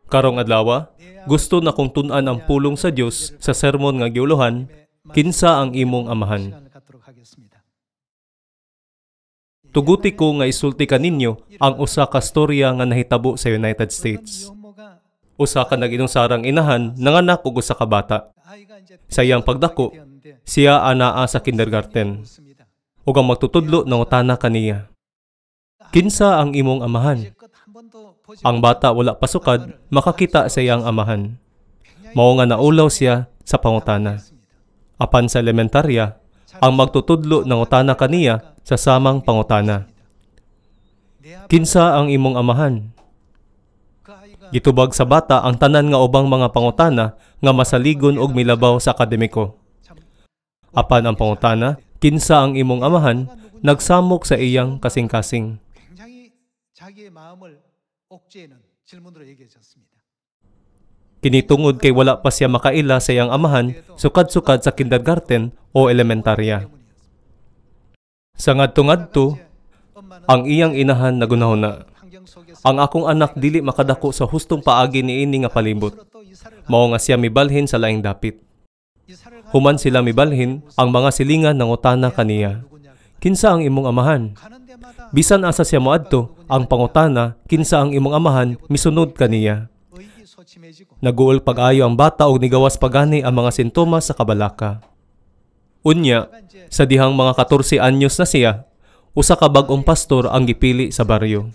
Karong adlaw, gusto na kong tun-an ang pulong sa Dios sa sermon nga giuluhan, kinsa ang imong amahan. Tuguti ko nga isulti kaninyo ang usa ka storya nga nahitabo sa United States. Usa ka nag-inusarang inahan nanganak og usa ka bata. Sa iyang pagdako, siya anaa sa kindergarten. Ug ang magtutudlo nangutana kaniya, kinsa ang imong amahan? Ang bata wala pasukad, makakita sa iyang amahan. Mao nga naulaw siya sa pangutana. Apan sa elementarya, ang magtutudlo nangutana kaniya sa samang pangutana. Kinsa ang imong amahan? Gitubag sa bata ang tanan nga ubang mga pangutana nga masaligon og milabaw sa akademiko. Apan ang pangutana, kinsa ang imong amahan, nagsamok sa iyang kasing-kasing. Kinitungod kay wala pa siya makaila sa iyang amahan sukad-sukad sa kindergarten o elementarya. Sa ngadto-ngadto, ang iyang inahan nagunahuna. Ang akong anak dili makadako sa hustong paagi niini nga palibot. Mao nga siya mibalhin sa laing dapit. Human sila mibalhin, ang mga silingan nangutana kaniya, kinsa ang imong amahan? Bisan asa siya moadto, ang pangutana, kinsa ang imong amahan, misunod kaniya. Naguol pag-ayo ang bata og nigawas pagani ang mga sintomas sa kabalaka. Unya, sa dihang mga 14 anyos na siya, usa ka bag-ong pastor ang gipili sa baryo.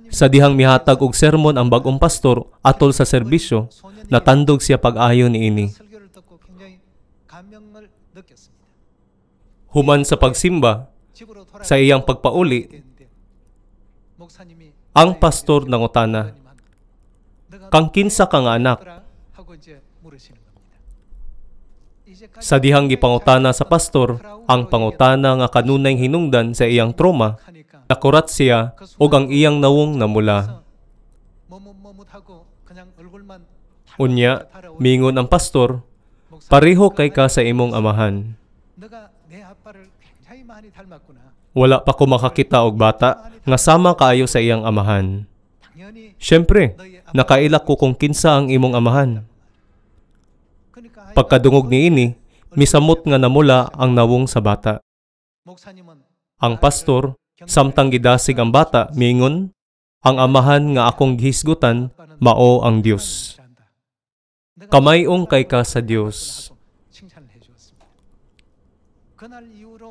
Sa dihang mihatag og sermon ang bag-ong pastor atol sa serbisyo, natandog siya pag-ayo niini. Human sa pagsimba, sa iyang pagpauli, ang pastor nangutana, kang kinsa ka nga anak? Sa dihang gipangutana sa pastor, ang pangutana nga kanunay hinungdan sa iyang trauma, nakurat siya ug ang iyang nawong namula. Unya, mingon ang pastor, pareho kay ka sa imong amahan. Wala pa ko makakita og bata nga sama kaayo sa iyang amahan. Siyempre, nakailak ko kung kinsa ang imong amahan. Pagkadungog niini, misamot nga namula ang nawong sa bata. Ang pastor, samtang gidasig ang bata, mingon, ang amahan nga akong gihisgutan, mao ang Dios. Kamayong kay ka sa Dios.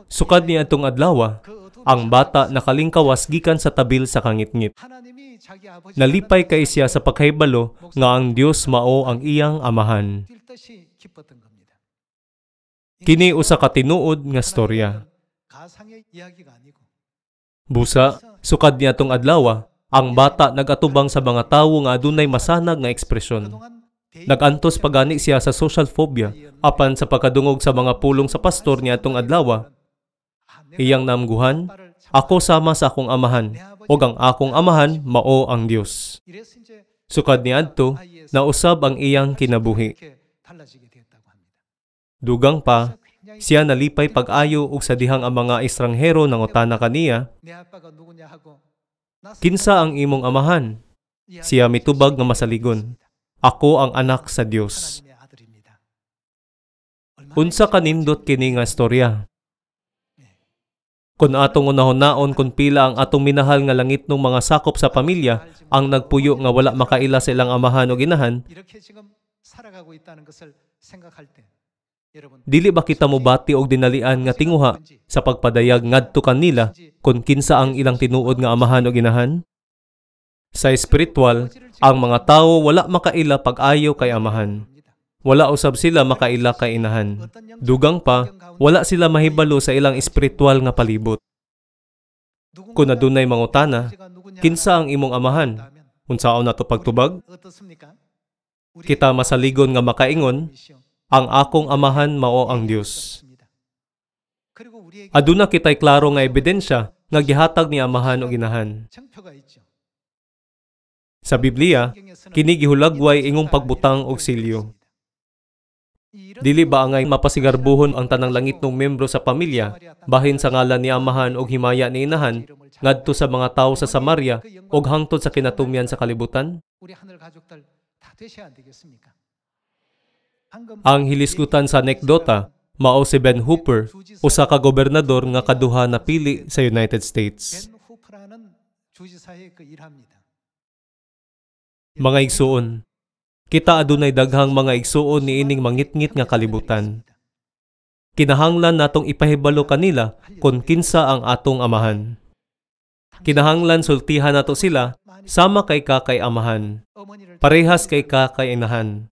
Sukad niya itong adlaw, ang bata nakalingkawas gikan sa tabil sa kangitngit. Nalipay kay siya sa pagkahibalo nga ang Dios mao ang iyang amahan. Kini usa ka tinuod nga storya. Busa, sukad niya itong adlaw, ang bata nagatubang sa mga tawo nga adunay masanag nga ekspresyon. Nagantos pagani siya sa social phobia, apan sa pagkadungog sa mga pulong sa pastor niya itong adlaw, iyang namguhan, ako sama sa akong amahan, ug ang akong amahan mao ang Dios. Sukad niadto, nausab ang iyang kinabuhi. Dugang pa, siya nalipay pag-ayo ug sa dihang ang mga estranghero nangutana kaniya, kinsa ang imong amahan? Siya mitubag nga masaligon, ako ang anak sa Dios. Unsa kanindot kini nga storya? Kung atong unahon-naon kung pila ang atong minahal nga langit ng mga sakop sa pamilya, ang nagpuyo nga wala makaila sa ilang amahan o ginahan, dili ba kita mo bati og dinalian nga tinguha sa pagpadayag ngadto kanila kung kinsa ang ilang tinuod nga amahan o ginahan? Sa espiritual, ang mga tawo wala makaila pag-ayo kay amahan. Wala usab sila makaila kay inahan. Dugang pa, wala sila mahibalo sa ilang espiritual nga palibot. Kung adunay mangutana, kinsa ang imong amahan? Unsaon nato pagtubag? Kita masaligon nga makaingon, ang akong amahan mao ang Dios. Aduna kitay klaro nga ebidensya nga gihatag ni amahan o inahan. Sa Biblia, kini gihulagway ingong pagbutang og silyo. Dili ba angay mapasigarbuhon ang tanang langitnong membro sa pamilya bahin sa ngalan ni amahan og himaya ni inahan ngadto sa mga tawo sa Samaria ug hangtod sa kinatumyan sa kalibutan? Ang hilisgutan sa anekdota mao si Ben Hooper, usa ka gobernador nga kaduha napili sa United States. Mga igsuon, kita adunay daghang mga igsuon niining mangitngit nga kalibutan. Kinahanglan natong ipahibalo kanila kung kinsa ang atong amahan. Kinahanglan sultihan nato sila sama kay kakay amahan, parehas kay kakay inahan.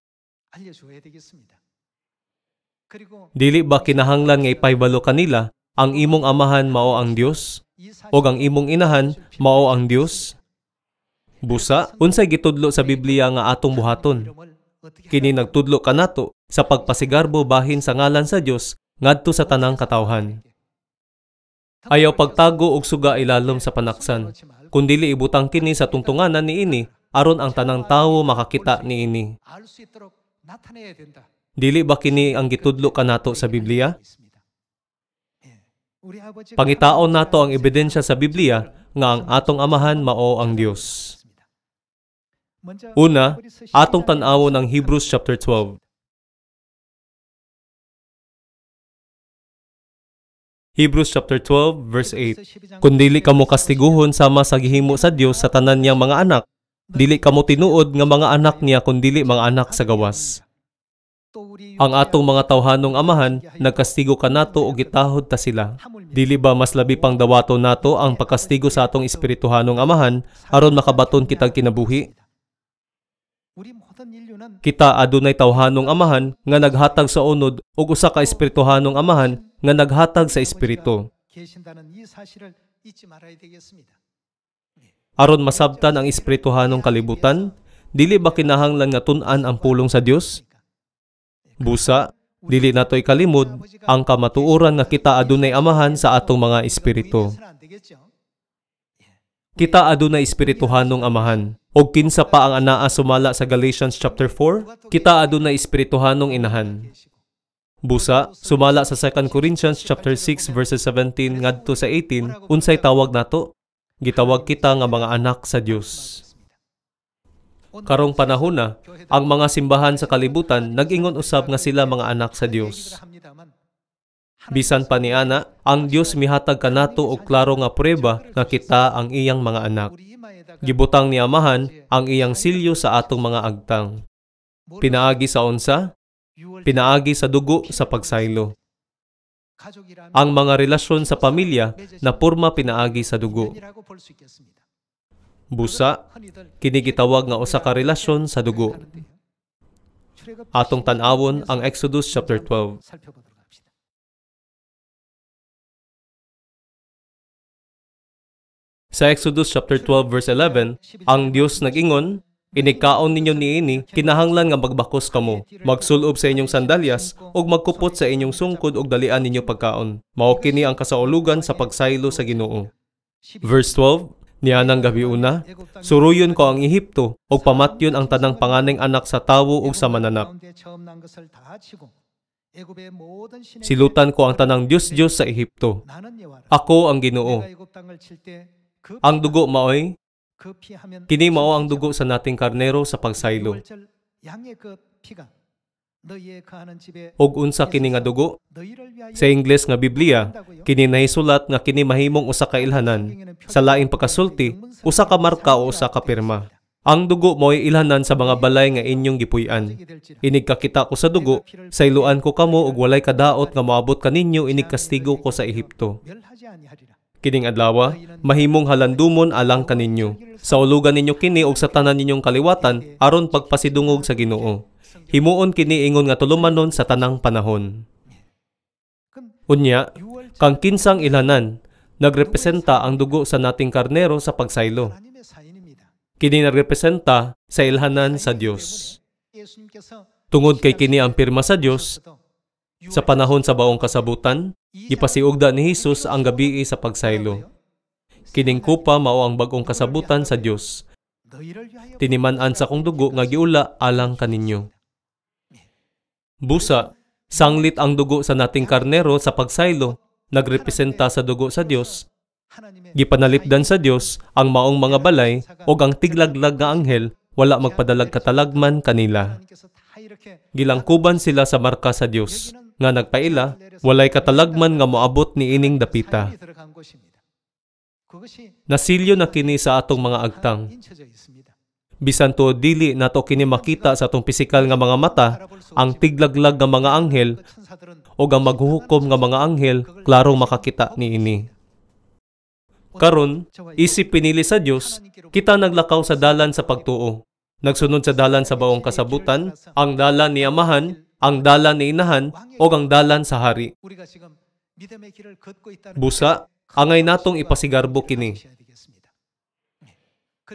Dili ba kinahanglan nga ipahibalo kanila ang imong amahan mao ang Dios o ang imong inahan mao ang Dios? Busa, unsay gitudlo sa Biblia nga atong buhaton? Kini nagtudlo kanato sa pagpasigarbo bahin sa ngalan sa Dios ngadto sa tanang katawhan. Ayaw pagtago og suga ilalom sa panaksan, kundili ibutang kini sa tungtunganan niini aron ang tanang tawo makakita niini. Dili ba kini ang gitudlo kanato sa Biblia? Pangitaon nato ang ebidensya sa Biblia nga ang atong amahan mao ang Dios. Una, atong tan-awon ang Hebrews chapter 12. Hebrews chapter 12 verse 8. Kung dili kamo kastiguhon sama sa gihimo sa Dios sa tanan niyang mga anak, dili kamo tinuod nga mga anak niya kun dili mga anak sa gawas. Ang atong mga tawhanong amahan nagkastigo kanato og gitahod ta sila. Dili ba mas labi pang dawato nato ang pagkastigo sa atong espirituhanong amahan aron makabaton kitag kinabuhi? Kita adunay tawhanong amahan nga naghatag sa unod ug usa ka espirituhanong amahan nga naghatag sa espiritu. Aron masabtan ang espirituhanong kalibutan, dili ba kinahanglan nga tun-an ang pulong sa Dios? Busa, dili natoy kalimod ang kamatuoran nga kita adunay amahan sa atong mga espiritu. Kita adunay espirituhanong amahan. Og kinsa pa ang anaa sumala sa Galatians chapter 4, kita adunay espirituhanong inahan. Busa, sumala sa 2 Corinthians chapter 6 verses 17 ngadto sa 18, unsay tawag nato? Gitawag kita nga mga anak sa Dios. Karong panahon na, ang mga simbahan sa kalibutan nag-ingon usab nga sila mga anak sa Dios. Bisan pa niana, ang Dios mihatag kanato og klaro nga prueba nga kita ang iyang mga anak. Gibutang ni amahan ang iyang silyo sa atong mga agtang. Pinaagi sa unsa? Pinaagi sa dugo sa pagsaylo. Ang mga relasyon sa pamilya na porma pinaagi sa dugo. Busa, kini gitawag nga usa ka relasyon sa dugo. Atong tan-awon ang Exodus chapter 12. Sa Exodus chapter 12 verse 11, ang Dios nag-ingon, "Inikaon ninyo niini, kinahanglan nga magbakos kamo, magsulob sa inyong sandalyas, ug magkupot sa inyong sungkod ug dalian ninyo pagkaon. Mao kini ang kasaulugan sa pagsaylo sa Ginoo." Verse 12, nianang gabiuna, "Suruyon ko ang Ehipto, ug pamatyon ang tanang panganeng anak sa tawo ug sa mananap. Silutan ko ang tanang Diyos sa Ehipto. Ako ang Ginoo. Ang dugo maoy, kini mao ang dugo sa nating karnero sa pagsaylo. Og unsa kini nga dugo? Sa Ingles nga Biblia, kini nahisulat nga kini mahimong usa ka ilhanan. Sa laing pagkasulti, usa ka marka o usa ka pirma. Ang dugo mo'y ilhanan sa mga balay nga inyong gipuy-an. Inig kakita ko sa dugo, sayloan ko kamo ug walay kadaot nga moabot kaninyo inig kastigo ko sa Ehipto. Kining adlaw, mahimong halandumon alang kaninyo. Sa ulugan ninyo kini ug sa tanan ninyong kaliwatan aron pagpasidungog sa Ginoo. Himuon kini ingon nga tulumanon sa tanang panahon. Unya, kang kinsang ilhanan, nagrepresenta ang dugo sa nating karnero sa pagsaylo. Kini nagrepresenta sa ilhanan sa Dios. Tungod kay kini ang pirma sa Dios, sa panahon sa baong kasabutan, ipasiugda ni Hesus ang gabii sa pagsaylo. Kining kupa mao ang bag-ong kasabutan sa Dios. Tiniman-an sa kong dugo nga giula alang kaninyo. Busa, sanglit ang dugo sa nating karnero sa pagsaylo, nagrepresenta sa dugo sa Dios. Gipanalipdan sa Dios ang maong mga balay o ang tiglaglag nga anghel, wala magpadalag katalagman kanila. Gilangkuban sila sa marka sa Dios, nga nagpaila, walay katalagman nga moabot ni ining dapita. Nasilyo na kini sa atong mga agtang. Bisan to dili nato kini makita sa atong pisikal nga mga mata, ang tiglaglag nga mga anghel o ang maghuhukom nga mga anghel, klarong makakita ni ini. Karon, isip pinili sa Dios, kita naglakaw sa dalan sa pagtuo. Nagsunod sa dalan sa baong kasabutan, ang dalan ni Amahan, ang dalan ni Inahan, o ang dalan sa Hari. Busa, angay natong ipasigarbo kini.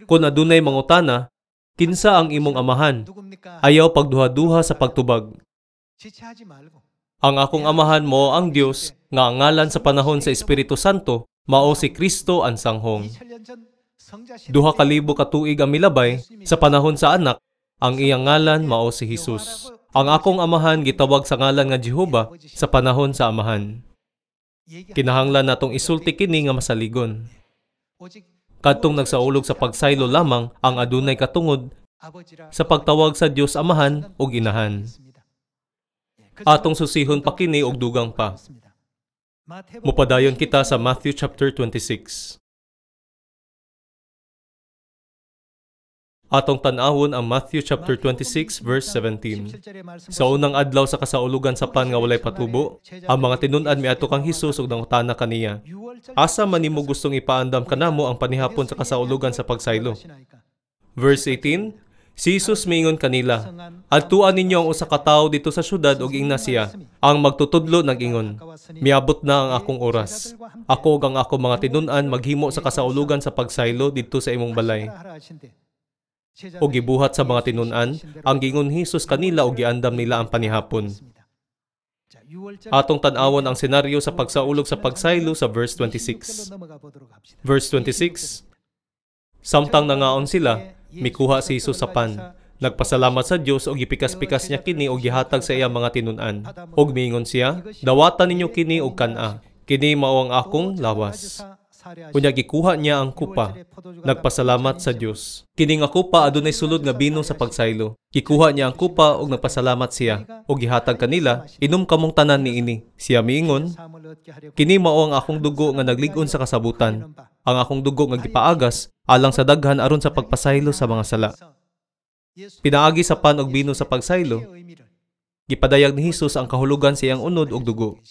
Kung adunay mangutana, kinsa ang imong amahan? Ayaw pagduha-duha sa pagtubag. Ang akong amahan mo ang Dios, nga ang ngalan sa panahon sa Espiritu Santo, mao si Kristo ang sanghong. 2,000 katuig ang milabay, sa panahon sa anak, ang iyang ngalan mao si Hesus. Ang akong amahan gitawag sa ngalan nga Jehova sa panahon sa amahan. Kinahanglan natong isulti kini nga masaligon. Kadtong nagsaulog sa pagsaylo lamang ang adunay katungod sa pagtawag sa Dios Amahan o Inahan. Atong susihon pa kini og dugang pa. Mupadayon kita sa Matthew chapter 26. Atong tan-awon ang Matthew chapter 26 verse 17. Sa unang adlaw sa kasaulugan sa pan nga walay patubo, ang mga tinun-an miadto kang Hesus ug nangutana kaniya, asa man nimo gustong ipaandam kanamo ang panihapon sa kasaulugan sa pagsaylo? Verse 18, si Hesus miingon kanila, adtuan ninyo ang usa ka tawo dito sa syudad ug ingna siya. Ang magtutudlo nag-ingon, miabot na ang akong oras. Ako ug ang ako mga tinun-an maghimo sa kasaulugan sa pagsaylo didto sa imong balay. O gibuhat sa mga tinun-an, ang gingon Hesus kanila o giandam nila ang panihapon. Atong tan-awon ang senaryo sa pagsaulog sa pagsaylo sa verse 26. Verse 26, samtang nangaon sila, mikuha si Hesus sa pan. Nagpasalamat sa Dios o gipikas-pikas niya kini o gihatag sa iyang mga tinun-an. Og miingon siya, dawatan ninyo kini og kana. Kini mao ang akong lawas. Unya gikuha niya ang kupa. Nagpasalamat sa Dios. Kini nga kupa adunay sulod nga bino sa pagsaylo. Gikuha niya ang kupa ug nagpasalamat siya og gihatag kanila, inom kamong tanan niini. Siya miingon, kini mao ang akong dugo nga naglig-on sa kasabutan. Ang akong dugo nga gipaagas alang sa daghan aron sa pagpasaylo sa mga sala. Pinaagi sa pan og bino sa pagsaylo. Gipadayag ni Hesus ang kahulugan sa iyang unod ug dugo.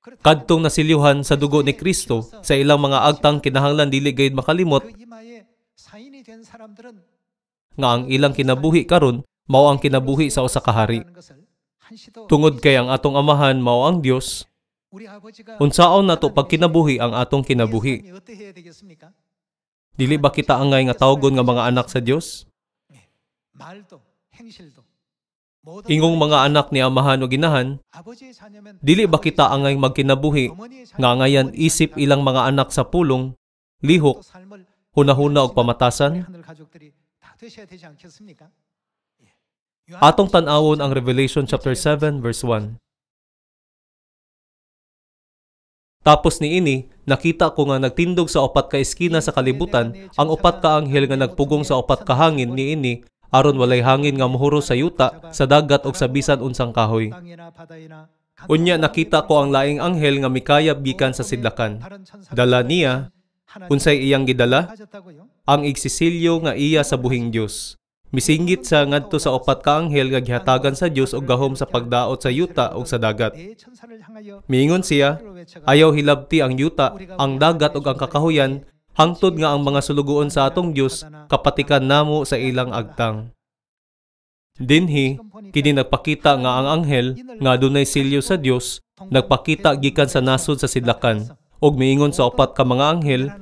Kadtong nasilyuhan sa dugo ni Kristo sa ilang mga agtang kinahanglan dili gayud makalimot nga ang ilang kinabuhi karon mao ang kinabuhi sa usa ka hari. Tungod kay ang atong amahan mao ang Dios, unsaon nato pag kinabuhi ang atong kinabuhi? Dili ba kita angay nga tawgon nga mga anak sa Dios? Ingong mga anak ni Amahan o Inahan, dili ba kita angay magkinabuhi nga ngayan isip ilang mga anak sa pulong, lihok, hunahuna og pamatasan? Atong tan-awon ang Revelation chapter 7 verse 1. Tapos ni ini, nakita ko nga nagtindog sa upat ka eskina sa kalibutan ang upat ka anghel nga nagpugong sa upat ka hangin ni ini, aron walay hangin nga mohuro sa yuta, sa dagat ug sa bisan unsang kahoy. Unya nakita ko ang laing anghel nga mikayab gikan sa sidlakan. Dala niya, unsay iyang gidala? Ang igsisilyo nga iya sa buhing Dios. Misinggit sa ngadto sa upat ka anghel nga gihatagan sa Dios og gahom sa pagdaot sa yuta ug sa dagat. Miingon siya, ayaw hilabti ang yuta, ang dagat ug ang kakahuyan, hangtod nga ang mga sulugoon sa atong Dios kapatikan namo sa ilang agtang. Dinhi, kini nagpakita nga ang anghel nga adunay silyo sa Dios, nagpakita gikan sa nasod sa sidlakan, ug miingon sa upat ka mga anghel,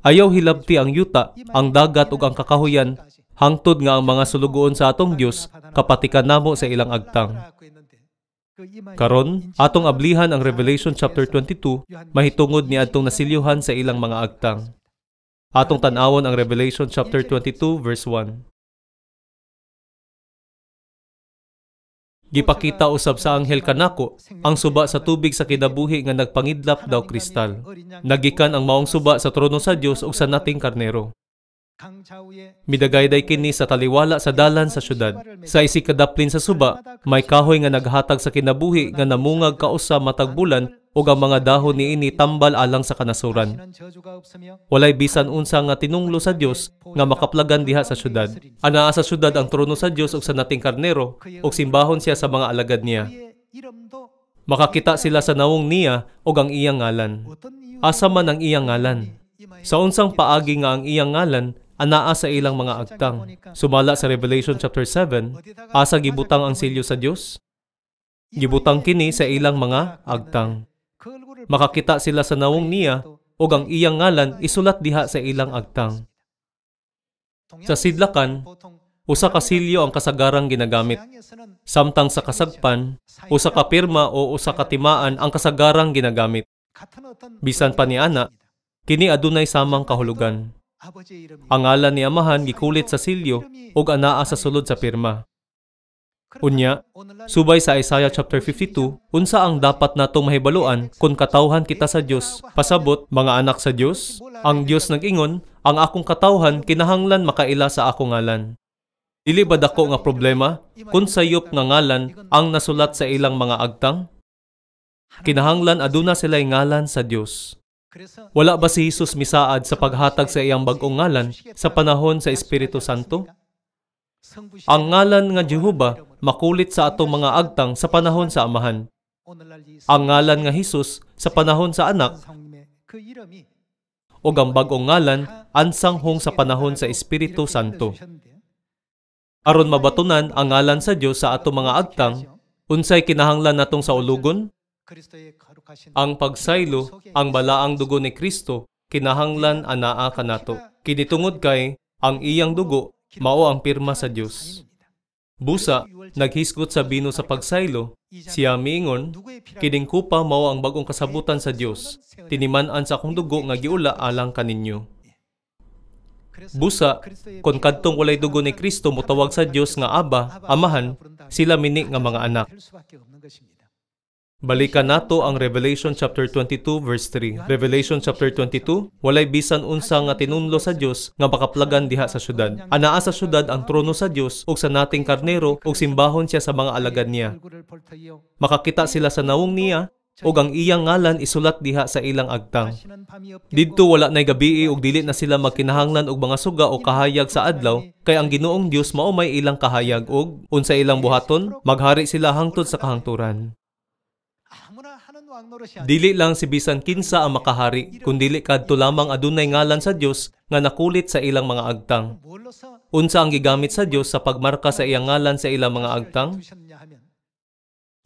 ayaw hilabti ang yuta, ang dagat ug ang kakahuyan, Hangtod nga ang mga sulugoon sa atong Dios kapatikan namo sa ilang agtang. Karon, atong ablihan ang Revelation chapter 22, mahitungod ni adtong nasilyuhan sa ilang mga agtang. Atong tan-awon ang Revelation chapter 22 verse 1. Gipakita usab sa anghel kanako ang suba sa tubig sa kinabuhi nga nagpangidlap daw kristal. Nagikan ang maong suba sa trono sa Dios ug sa nating karnero. Midagayday kini sa taliwala sa dalan sa syudad. Sa isikadaplin sa suba, may kahoy nga naghatag sa kinabuhi nga namungag kausa matag bulan ug ang mga dahon niini tambal alang sa kanasuran. Walay bisan unsa nga tinunglo sa Dios nga makaplagan diha sa syudad. Anaa sa syudad ang trono sa Dios ug sa nating karnero ug simbahon siya sa mga alagad niya. Makakita sila sa nawong niya ug ang iyang ngalan. Asa man ang iyang ngalan? Sa unsang paagi nga ang iyang ngalan anaa sa ilang mga agtang. Sumala sa Revelation chapter 7, asa gibutang ang selyo sa Dios? Gibutang kini sa ilang mga agtang. Makakita sila sa nawong niya ug ang iyang ngalan isulat diha sa ilang agtang. Sa sidlakan, usa ka selyo ang kasagarang ginagamit. Samtang sa kasagpan, usa ka pirma o usa ka timaan ang kasagarang ginagamit. Bisan pa niana, kini adunay samang kahulugan. Ang ngalan ni Amahan gikulit sa selyo ug anaa sa sulod sa pirma. Unya, subay sa Isaiah chapter 52, unsa ang dapat natong mahibaluan kung katawhan kita sa Dios? Pasabot, mga anak sa Dios, ang Dios nag-ingon, ang akong katawhan kinahanglan makaila sa akong ngalan. Dili ba dako nga problema kung sayop nga ngalan ang nasulat sa ilang mga agtang? Kinahanglan aduna sila'y ngalan sa Dios. Wala ba si Jesus misaad sa paghatag sa iyang bag-ong ngalan sa panahon sa Espiritu Santo? Ang ngalan nga Jehova makulit sa atong mga agtang sa panahon sa Amahan. Ang ngalan nga Jesus sa panahon sa Anak o ang bag-ong ngalan ansanghong sa panahon sa Espiritu Santo. Aron mabatunan ang ngalan sa Dios sa atong mga agtang, unsay kinahanglan natong sa ulugon? Ang pagsaylo, ang balaang dugo ni Kristo, kinahanglan anaa kanato. Kinitungod kay, ang iyang dugo, mao ang pirma sa Dios. Busa, naghisgot sa bino sa pagsaylo, siya miingon, kining kupa mao ang bagong kasabutan sa Dios, tiniman-an sa akong dugo nga giula alang kaninyo. Busa, kung kadtong walay dugo ni Kristo mutawag sa Dios nga Aba, Amahan, sila mini nga mga anak. Balikan nato ang Revelation chapter 22 verse 3. Revelation chapter 22, walay bisan unsa nga tinunlo sa Dios nga makaplagan diha sa syudad. Anaa sa syudad ang trono sa Dios ug sa nating karnero ug simbahon siya sa mga alagad niya. Makakita sila sa nawong niya ug ang iyang ngalan isulat diha sa ilang agtang. Didto wala nay gabii ug dili na sila magkinahanglan og mga suga o kahayag sa adlaw kay ang Ginoong Dios mao may ilang kahayag ug unsa ilang buhaton maghari sila hangtod sa kahangturan. Dili lang si bisan kinsa ang makahari, kundili kadto lamang adunay ngalan sa Dios nga nakulit sa ilang mga agtang. Unsa ang gigamit sa Dios sa pagmarka sa iyang ngalan sa ilang mga agtang?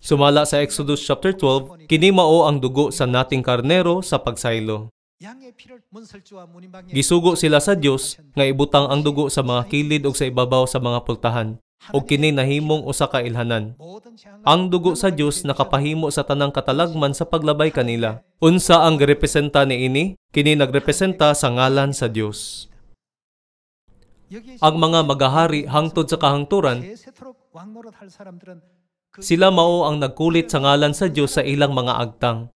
Sumala sa Exodus chapter 12, kini mao ang dugo sa nating karnero sa pagsaylo. Gisugo sila sa Dios nga ibutang ang dugo sa mga kilid ug sa ibabaw sa mga pultahan. O kini nahimong usa ka ilhanan. Ang dugo sa Dios nakapahimo sa tanang katalagman sa paglabay kanila. Unsa ang girepresenta niini? Kini nagrepresenta sa ngalan sa Dios. Ang mga magahari hangtod sa kahangturan, sila mao ang nagkulit sa ngalan sa Dios sa ilang mga agtang.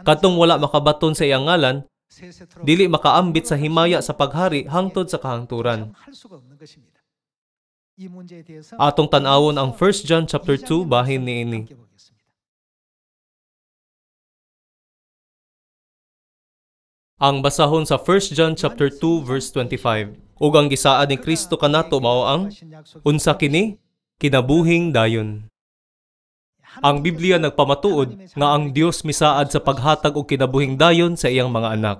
Katong wala makabaton sa iyang ngalan, dili makaambit sa himaya sa paghari hangtod sa kahangturan. Atong tan-awon ang 1 John chapter 2 bahin niini. Ang basahon sa 1 John chapter 2 verse 25. Ug ang gisaad ni Kristo kanato mao ang unsa kini? Kinabuhing dayon. Ang Biblia nagpamatuod nga ang Dios misaad sa paghatag og kinabuhing dayon sa iyang mga anak.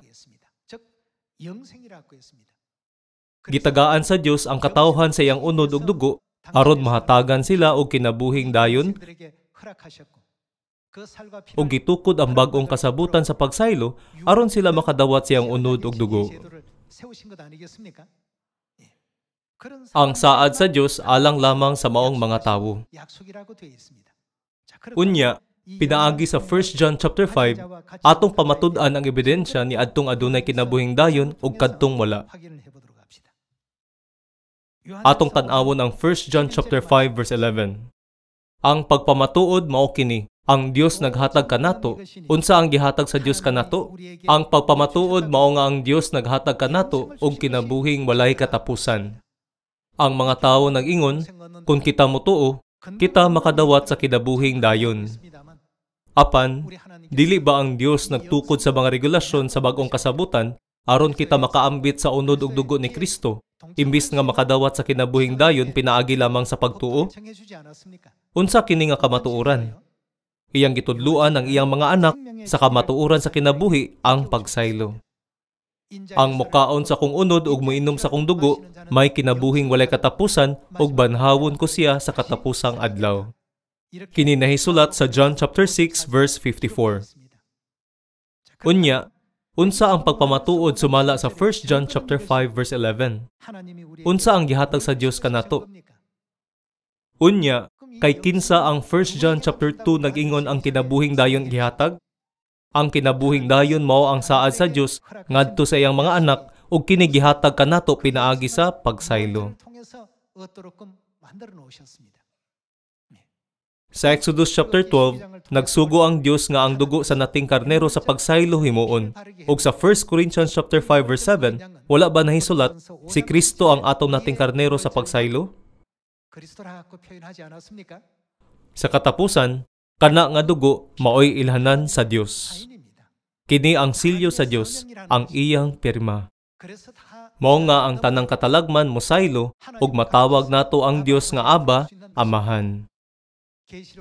Gitagaan sa Dios ang katawhan sa iyang unod ug dugo aron mahatagan sila og kinabuhing dayon ug gitukod ang bag-ong kasabutan sa pagsaylo aron sila makadawat sa iyang unod ug dugo. Ang saad sa Dios alang lamang sa maong mga tawo. Unya, pinaagi sa 1 John chapter 5, atong pamatud-an ang ebidensya ni adtong adunay kinabuhing dayon ug kadtong wala. Atong tan-awon ang 1 John chapter 5 verse 11. Ang pagpamatuod mao kini, ang Dios naghatag kanato. Unsa ang gihatag sa Dios kanato? Ang pagpamatuod mao nga ang Dios naghatag kanato og kinabuhing walay katapusan. Ang mga tawo nag-ingon, kung kita motuo, kita makadawat sa kinabuhing dayon. Apan, dili ba ang Dios nagtukod sa mga regulasyon sa bag-ong kasabutan aron kita makaambit sa unod ug dugo ni Kristo? Imbis nga makadawat sa kinabuhing dayon pinaagi lamang sa pagtuo? Unsa kini nga kamatuoran? Iyang gitudluan ang iyang mga anak sa kamatuoran sa kinabuhi ang pagsaylo. Ang mukaon sa kong unod ug moinom sa kong dugo may kinabuhing walay katapusan ug banhawon ko siya sa katapusang adlaw. Kini nahisulat sa John chapter 6 verse 54. Unya, unsa ang pagpamatuod sumala sa 1 John chapter 5 verse 11? Unsa ang gihatag sa Dios kanato? Unya, kay kinsa ang 1 John chapter 2 nag-ingon ang kinabuhing dayon gihatag? Ang kinabuhing dayon mao ang saad sa Dios ngadto sa iyang mga anak ug kini gihatag kanato pinaagi sa pagsaylo. Sa Exodus chapter 12, nagsugo ang Dios nga ang dugo sa nating karnero sa pagsaylo himuon. Ug sa 1 Corinthians chapter 5 verse 7, wala ba nahisulat si Kristo ang atom nating karnero sa pagsaylo? Sa katapusan, kana nga dugo maoy ilhanan sa Dios. Kini ang silyo sa Dios, ang iyang pirma. Mao nga ang tanang katalagman mosaylo ug matawag nato ang Dios nga Aba, Amahan.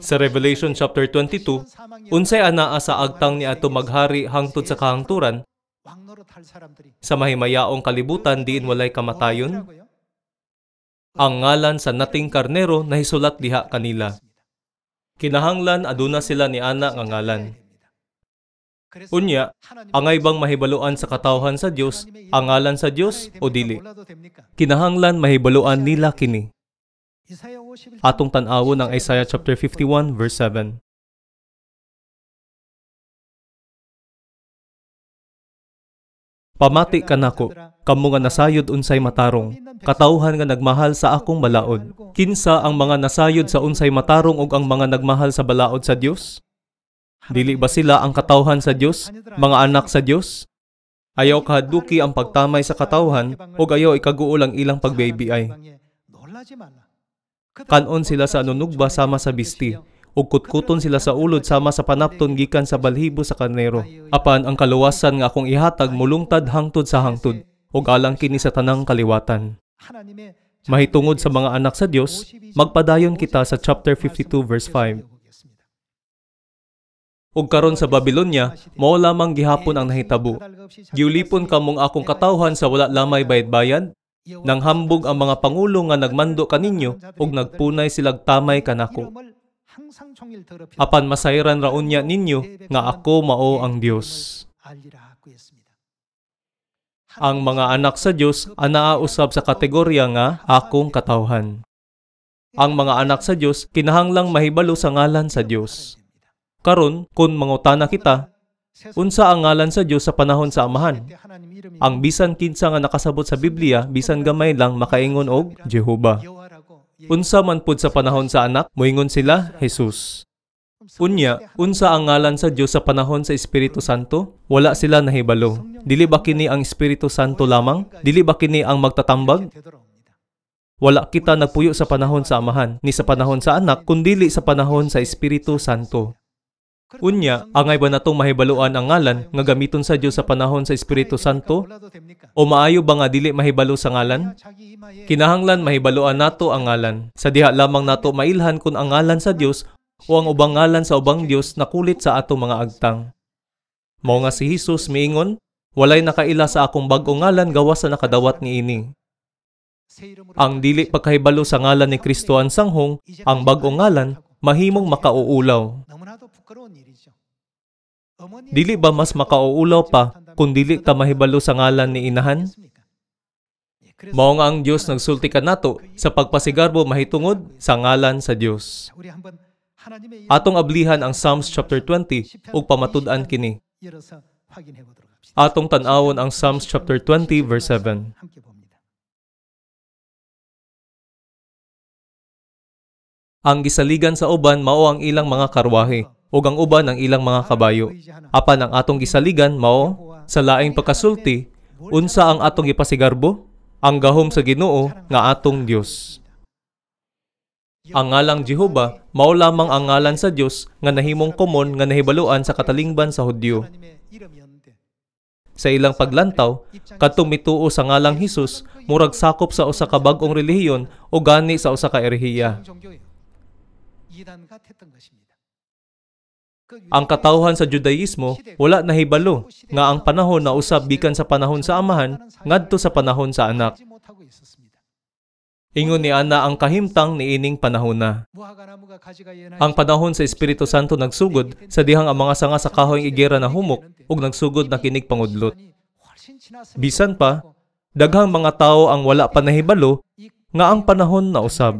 Sa Revelation chapter 22, unsay anaa sa agtang ni ato maghari hangtod sa kahangturan, sa mahimayaong kalibutan diin walay kamatayon? Ang ngalan sa nating karnero nahisulat diha kanila. Kinahanglan aduna sila ni ana nga ngalan. Unya, angay bang mahibaluan sa katawhan sa Dios ang ngalan sa Dios o dili? Kinahanglan mahibaluan nila kini. Atong tan-awon ang Isaiah chapter 51 verse 7. Pamati kanako, kamo nga nasayod unsay matarong, katawhan nga nagmahal sa akong balaod. Kinsa ang mga nasayod sa unsay matarong ug ang mga nagmahal sa balaod sa Dios? Dili ba sila ang katawhan sa Dios, mga anak sa Dios? Ayaw kahadluki ang pagtamay sa katawhan ug ayaw ikaguol ang ilang pagbaybiay. Kanon sila sa anunugba sama sa bisti, ug kutkuton sila sa ulod sama sa panapton gikan sa balhibo sa karnero. Apan ang kaluwasan nga akong ihatag mulungtad hangtod sa hangtod, ug alang kini sa tanang kaliwatan. Mahitungod sa mga anak sa Dios, magpadayon kita sa chapter 52 verse 5. Ug karon sa Babylonia, mao lamang gihapon ang nahitabo. Giulipon kamong akong katawhan sa wala lamay bayad-bayad. Nang hambog ang mga pangulo nga nagmando kaninyo ug nagpunay silag tamay kanako. Apan masayran ra unya ninyo nga ako mao ang Dios. Ang mga anak sa Dios anaa usab sa kategorya nga akong katawhan. Ang mga anak sa Dios kinahanglang mahibalo sa ngalan sa Dios. Karon, kun mangutana kita, unsa ang ngalan sa Dios sa panahon sa Amahan? Ang bisan kinsa nga nakasabot sa Biblia, bisan gamay lang makaingon og Jehova. Unsa man pud sa panahon sa anak, moingon sila Jesus. Unya, unsa ang ngalan sa Dios sa panahon sa Espiritu Santo? Wala sila nahibalo. Dili ba kini ang Espiritu Santo lamang? Dili ba kini ang magtatambag? Wala kita nagpuyo sa panahon sa Amahan, ni sa panahon sa anak, kundili sa panahon sa Espiritu Santo. Unya, angay ba natong mahibaluan ang ngalan nga gamiton sa Dios sa panahon sa Espiritu Santo? O maayo ba nga dili mahibalo sa ngalan? Kinahanglan mahibaluan nato ang ngalan. Sa diha lamang nato mailhan kung ang ngalan sa Dios o ang ubang ngalan sa ubang Dios nakulit sa ato mga agtang. Mao nga si Jesus miingon, walay nakaila sa akong bag-ong ngalan gawas sa nakadawat niini. Ang dili pagkahibalo sa ngalan ni Kristo ang sanghong, ang bag-ong ngalan mahimong makauulaw. Dili ba mas makauulaw pa kung dili ka mahibalo sa ngalan ni inahan? Mao nga ang Dios nagsulti kanato sa pagpasigarbo mahitungod sa ngalan sa Dios. Atong ablihan ang Psalms chapter 20 ug pamatud-an kini. Atong tan-awon ang Psalms chapter 20 verse 7. Ang gisaligan sa uban mao ang ilang mga karwahe, ug ang uban ang ilang mga kabayo. Apan ang atong gisaligan mao sa laing pagkasulti, unsa ang atong gipasigarbo? Ang gahom sa Ginoo nga atong Dios. Ang ngalang Jehova mao lamang ang ngalan sa Dios nga nahimong komon nga nahibaluan sa katalingban sa Hudyo. Sa ilang paglantaw, kadtong mituo sa ngalang Hesus, murag sakop sa usa ka bag-ong relihiyon o gani sa usa ka erehiya. Ang katawhan sa Judaismo wala nahibalo nga ang panahon na usab gikan sa panahon sa amahan ngadto sa panahon sa anak. Ingon ni ana ang kahimtang niining panahon na. Ang panahon sa Espiritu Santo nagsugod sa dihang ang mga sanga sa kahoy igera na humok ug nagsugod na kinig pangudlot. Bisan pa, daghang mga tao ang wala pa nahibalo nga ang panahon na usab.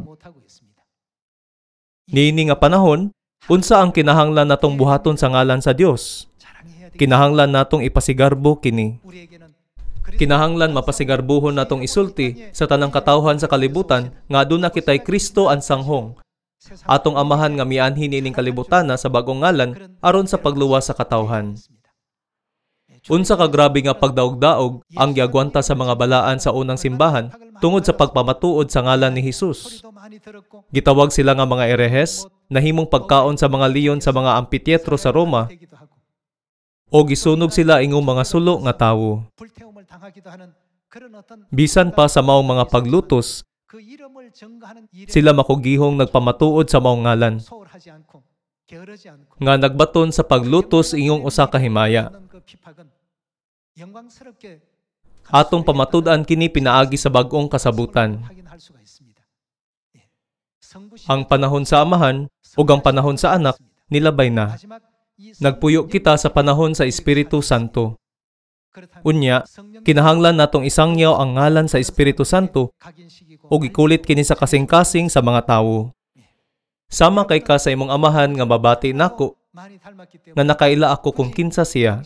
Niini nga panahon, unsa ang kinahanglan natong buhaton sa ngalan sa Dios? Kinahanglan natong ipasigarbo kini. Kinahanglan mapasigarbuhon natong isulti sa tanang katawhan sa kalibutan nga aduna kitay Kristo ang sanghong. Atong amahan nga mianhin ining kalibutan sa bagong ngalan aron sa pagluwas sa katawhan. Unsa ka grabe nga pagdaog-daog ang giagwanta sa mga balaan sa unang simbahan tungod sa pagpamatuod sa ngalan ni Hesus. Gitawag sila nga mga erehes, nahimong pagkaon sa mga leon sa mga amphitheatro sa Roma, o gisunog sila ingong mga sulo nga tawo. Bisan pa sa maong mga paglutos, sila makugihong nagpamatuod sa maong ngalan, nga nagbaton sa paglutos ingong usa ka himaya. Atong pamatud-an kini pinaagi sa bag-ong kasabutan. Ang panahon sa amahan ug ang panahon sa anak nilabay na. Nagpuyo kita sa panahon sa Espiritu Santo. Unya, kinahanglan natong isangyaw ang ngalan sa Espiritu Santo ug ikulit kini sa kasing-kasing sa mga tawo. Sama kay ka sa imong amahan nga mabati nako nga nakaila ako kung kinsa siya.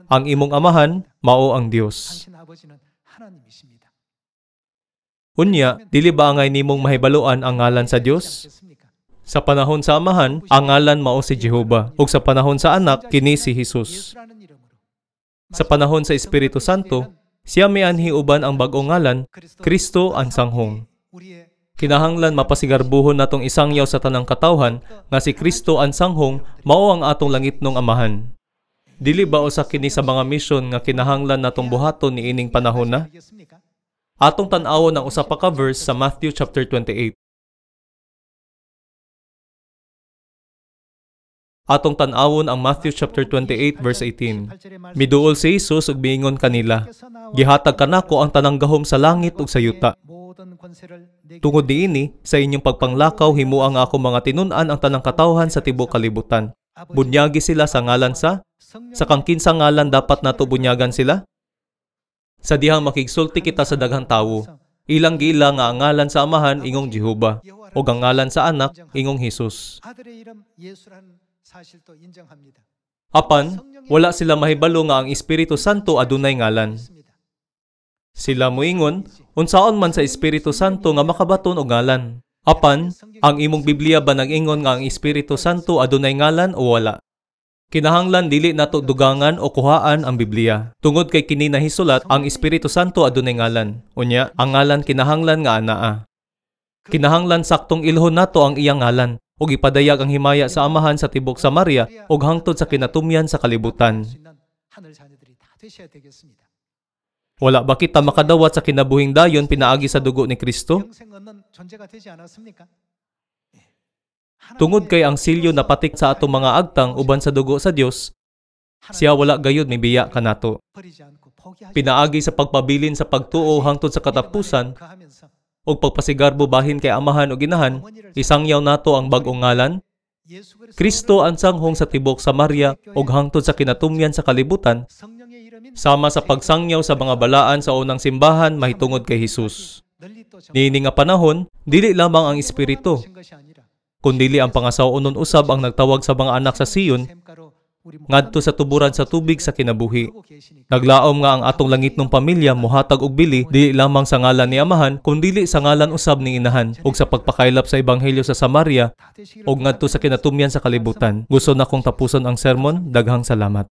Ang imong amahan mao ang Dios. Unya, dili ba angay nimong mahibaluan ang ngalan sa Dios? Sa panahon sa amahan, ang ngalan mao si Jehova, ug sa panahon sa anak, kini si Hesus. Sa panahon sa Espiritu Santo, siya mianhi uban ang bag-ong ngalan, Kristo ang sanghong. Kinahanglan mapasigarbuhon natong isangyaw sa tanang katawhan nga si Kristo ang sanghong mao ang atong langitnong amahan. Dili ba usa kini sa mga misyon nga kinahanglan natong buhaton niining panahon na? Atong tan-awon ang usa pa ka verse sa Matthew chapter 28. Atong tan-awon ang Matthew chapter 28 verse 18. Miduol si Jesus ug miingon kanila, "Gihatag kanako ang tanang gahom sa langit ug sa yuta. Tungod diini, sa inyong pagpanglakaw himuang ako mga tinun-an ang tanang katawhan sa tibuok kalibutan. Bunyagi sila sa ngalan sa kang kinsa ngalan dapat nato bunyagan sila? Sa dihang makigsulti kita sa daghang tawo, ilang gila nga ang ngalan sa amahan ingong Jehova, o ang ngalan sa anak ingong Hesus. Apan, wala sila mahibalo nga ang Espiritu Santo adunay ngalan. Sila moingon, unsaon man sa Espiritu Santo nga makabaton og ngalan. Apan, ang imong Biblia ba nag-ingon nga ang Espiritu Santo adunay ngalan o wala? Kinahanglan dili nato dugangan o kuhaan ang Biblia. Tungod kay kini nahisulat, ang Espiritu Santo adunay ngalan. Unya, ang ngalan kinahanglan nga anaa. Kinahanglan saktong ilhon nato ang iyang ngalan ug ipadayag ang himaya sa amahan sa tibok Samaria ug hangtod sa kinatumyan sa kalibutan. Wala ba kita makadawat sa kinabuhing dayon pinaagi sa dugo ni Kristo? Tungod kay ang silyo napatik sa atong mga agtang uban sa dugo sa Dios, siya wala gayud mibiya kanato. Pinaagi sa pagpabilin sa pagtuo hangtod sa katapusan ug pagpasigarbo bahin kay amahan ug inahan, isangyaw nato ang bag-ong ngalan, Kristo ang sanghong sa tibok Samaria ug hangtod sa kinatumyan sa kalibutan, sama sa pagsangyaw sa mga balaan sa unang simbahan mahitungod kay Hesus. Niini nga panahon, dili lamang ang Espiritu, kundili ang pangasaonon usab ang nagtawag sa mga anak sa Siyon ngadto sa tuburan sa tubig sa kinabuhi. Naglaom nga ang atong langitnong pamilya mohatag og bili dili lamang sa ngalan ni Amahan kundili sa ngalan usab ni Inahan ug sa pagpakaylap sa ebanghelyo sa Samaria ug ngadto sa kinatumyan sa kalibutan. Gusto na kong tapuson ang sermon. Daghang salamat.